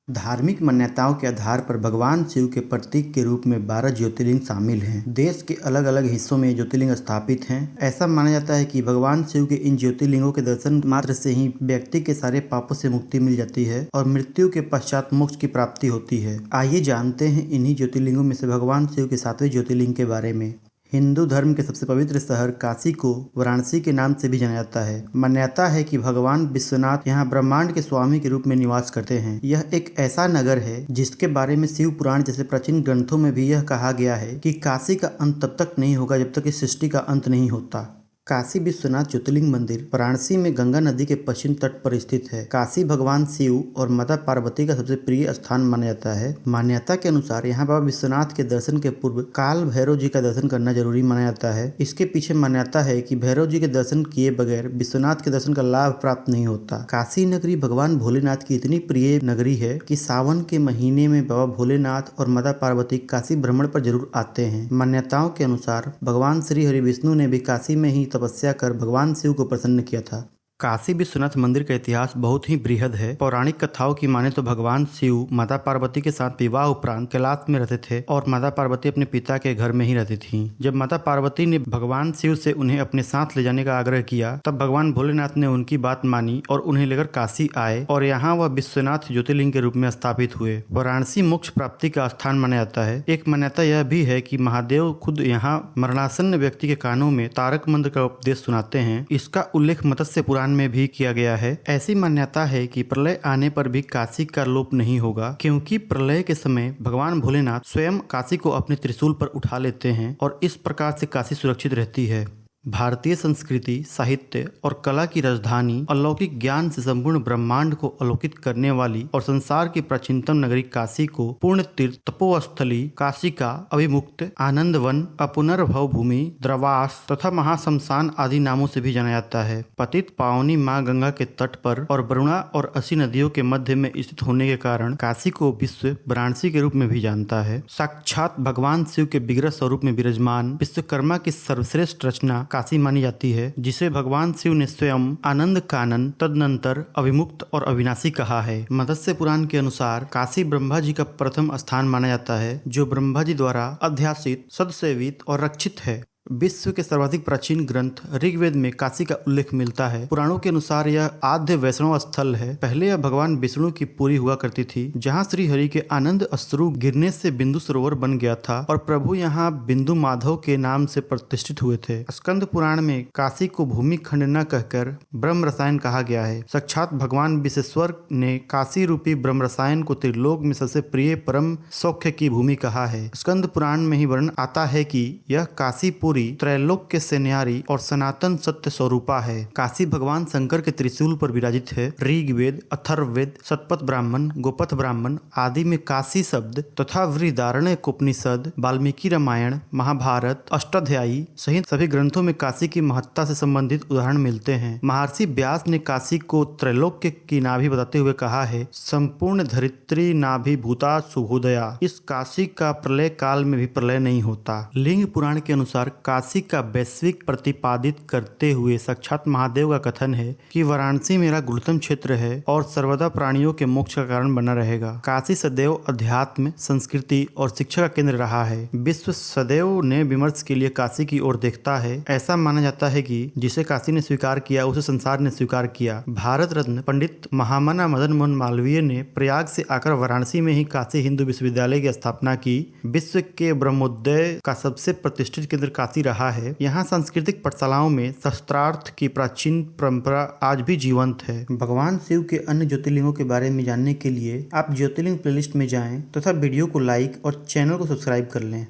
धार्मिक मान्यताओं के आधार पर भगवान शिव के प्रतीक के रूप में 12 ज्योतिर्लिंग शामिल हैं। देश के अलग अलग हिस्सों में ज्योतिर्लिंग स्थापित हैं। ऐसा माना जाता है कि भगवान शिव के इन ज्योतिर्लिंगों के दर्शन मात्र से ही व्यक्ति के सारे पापों से मुक्ति मिल जाती है और मृत्यु के पश्चात मोक्ष की प्राप्ति होती है। आइए जानते हैं इन्हीं ज्योतिर्लिंगों में से भगवान शिव के 7वें ज्योतिर्लिंग के बारे में। हिंदू धर्म के सबसे पवित्र शहर काशी को वाराणसी के नाम से भी जाना जाता है। मान्यता है कि भगवान विश्वनाथ यहाँ ब्रह्मांड के स्वामी के रूप में निवास करते हैं। यह एक ऐसा नगर है जिसके बारे में शिव पुराण जैसे प्राचीन ग्रंथों में भी यह कहा गया है कि काशी का अंत तब तक नहीं होगा जब तक इस सृष्टि का अंत नहीं होता। काशी विश्वनाथ ज्योतिर्लिंग मंदिर वाराणसी में गंगा नदी के पश्चिम तट पर स्थित है। काशी भगवान शिव और माता पार्वती का सबसे प्रिय स्थान माना जाता है। मान्यता के अनुसार यहाँ बाबा विश्वनाथ के दर्शन के पूर्व काल भैरव जी का दर्शन करना जरूरी माना जाता है। इसके पीछे मान्यता है कि भैरव जी के दर्शन किए बगैर विश्वनाथ के दर्शन का लाभ प्राप्त नहीं होता। काशी नगरी भगवान भोलेनाथ की इतनी प्रिय नगरी है कि सावन के महीने में बाबा भोलेनाथ और माता पार्वती काशी भ्रमण पर जरूर आते हैं। मान्यताओं के अनुसार भगवान श्री हरि विष्णु ने भी काशी में ही तपस्या कर भगवान शिव को प्रसन्न किया था। काशी विश्वनाथ मंदिर का इतिहास बहुत ही बृहद है। पौराणिक कथाओं की माने तो भगवान शिव माता पार्वती के साथ विवाह उपरांत कैलाश में रहते थे और माता पार्वती अपने पिता के घर में ही रहती थीं। जब माता पार्वती ने भगवान शिव से उन्हें अपने साथ ले जाने का आग्रह किया तब भगवान भोलेनाथ ने उनकी बात मानी और उन्हें लेकर काशी आए और यहाँ वह विश्वनाथ ज्योतिर्लिंग के रूप में स्थापित हुए। वाराणसी मोक्ष प्राप्ति का स्थान माना जाता है। एक मान्यता यह भी है कि महादेव खुद यहाँ मरणासन्न व्यक्ति के कानों में तारक मंत्र का उपदेश सुनाते हैं। इसका उल्लेख मत्स्य पुराण में भी किया गया है। ऐसी मान्यता है कि प्रलय आने पर भी काशी का लोप नहीं होगा, क्योंकि प्रलय के समय भगवान भोलेनाथ स्वयं काशी को अपने त्रिशूल पर उठा लेते हैं और इस प्रकार से काशी सुरक्षित रहती है। भारतीय संस्कृति, साहित्य और कला की राजधानी, अलौकिक ज्ञान से संपूर्ण ब्रह्मांड को अलौकित करने वाली और संसार की प्राचीनतम नगरी काशी को पूर्ण तीर्थ, तपोस्थली, काशी का अभिमुक्त, आनंद वन, अपुनर्भव भूमि, द्रवास तथा महाशमशान आदि नामों से भी जाना जाता है। पतित पावनी माँ गंगा के तट पर और वरुणा और असी नदियों के मध्य में स्थित होने के कारण काशी को विश्व वाराणसी के रूप में भी जानता है। साक्षात भगवान शिव के विग्रह स्वरूप में विराजमान विश्वकर्मा की सर्वश्रेष्ठ रचना काशी मानी जाती है, जिसे भगवान शिव ने स्वयं आनंद कानन, तदनंतर अभिमुक्त और अविनाशी कहा है। मत्स्य पुराण के अनुसार काशी ब्रह्मा जी का प्रथम स्थान माना जाता है, जो ब्रह्मा जी द्वारा अध्यासित, सदसेवित और रक्षित है। विश्व के सर्वाधिक प्राचीन ग्रंथ ऋग्वेद में काशी का उल्लेख मिलता है। पुराणों के अनुसार यह आद्य वैष्णव स्थल है। पहले यह भगवान विष्णु की पुरी हुआ करती थी, जहां श्री हरि के आनंद अश्रु गिरने से बिंदु सरोवर बन गया था और प्रभु यहां बिंदु माधव के नाम से प्रतिष्ठित हुए थे। स्कंद पुराण में काशी को भूमि खंड न कहकर ब्रह्म रसायन कहा गया है। साक्षात भगवान विश्वेश्वर ने काशी रूपी ब्रह्म रसायन को त्रिलोक में सबसे प्रिय परम सौख्य की भूमि कहा है। स्कंद पुराण में ही वर्णन आता है कि यह काशी त्रैलोक के सेनारी और सनातन सत्य स्वरूपा है। काशी भगवान शंकर के त्रिशूल पर विराजित है। ऋग्वेद, अथर्ववेद, शतपथ ब्राह्मण, गोपथ ब्राह्मण आदि में काशी शब्द तथा वृहदारण्यक उपनिषद, वाल्मीकि रामायण, महाभारत, अष्टाध्यायी सहित सभी ग्रंथों में काशी की महत्ता से संबंधित उदाहरण मिलते हैं। महर्षि व्यास ने काशी को त्रैलोक की नाभि बताते हुए कहा है, संपूर्ण धरित्री नाभि भूता शुभोदया। इस काशी का प्रलय काल में भी प्रलय नहीं होता। लिंग पुराण के अनुसार काशी का वैश्विक प्रतिपादित करते हुए साक्षात महादेव का कथन है कि वाराणसी मेरा गुरुतम क्षेत्र है और सर्वदा प्राणियों के मोक्ष का कारण बना रहेगा। काशी सदैव अध्यात्म, संस्कृति और शिक्षा का केंद्र रहा है। विश्व सदैव नए विमर्श के लिए काशी की ओर देखता है। ऐसा माना जाता है कि जिसे काशी ने स्वीकार किया उसे संसार ने स्वीकार किया। भारत रत्न पंडित महामना मदन मोहन मालवीय ने प्रयाग से आकर वाराणसी में ही काशी हिंदू विश्वविद्यालय की स्थापना की। विश्व के ब्रह्मोदय का सबसे प्रतिष्ठित केंद्र काशी रहा है। यहाँ सांस्कृतिक पाठशालाओं में शस्त्रार्थ की प्राचीन परंपरा आज भी जीवंत है। भगवान शिव के अन्य ज्योतिर्लिंगों के बारे में जानने के लिए आप ज्योतिर्लिंग प्लेलिस्ट में जाएं तथा वीडियो को लाइक और चैनल को सब्सक्राइब कर लें।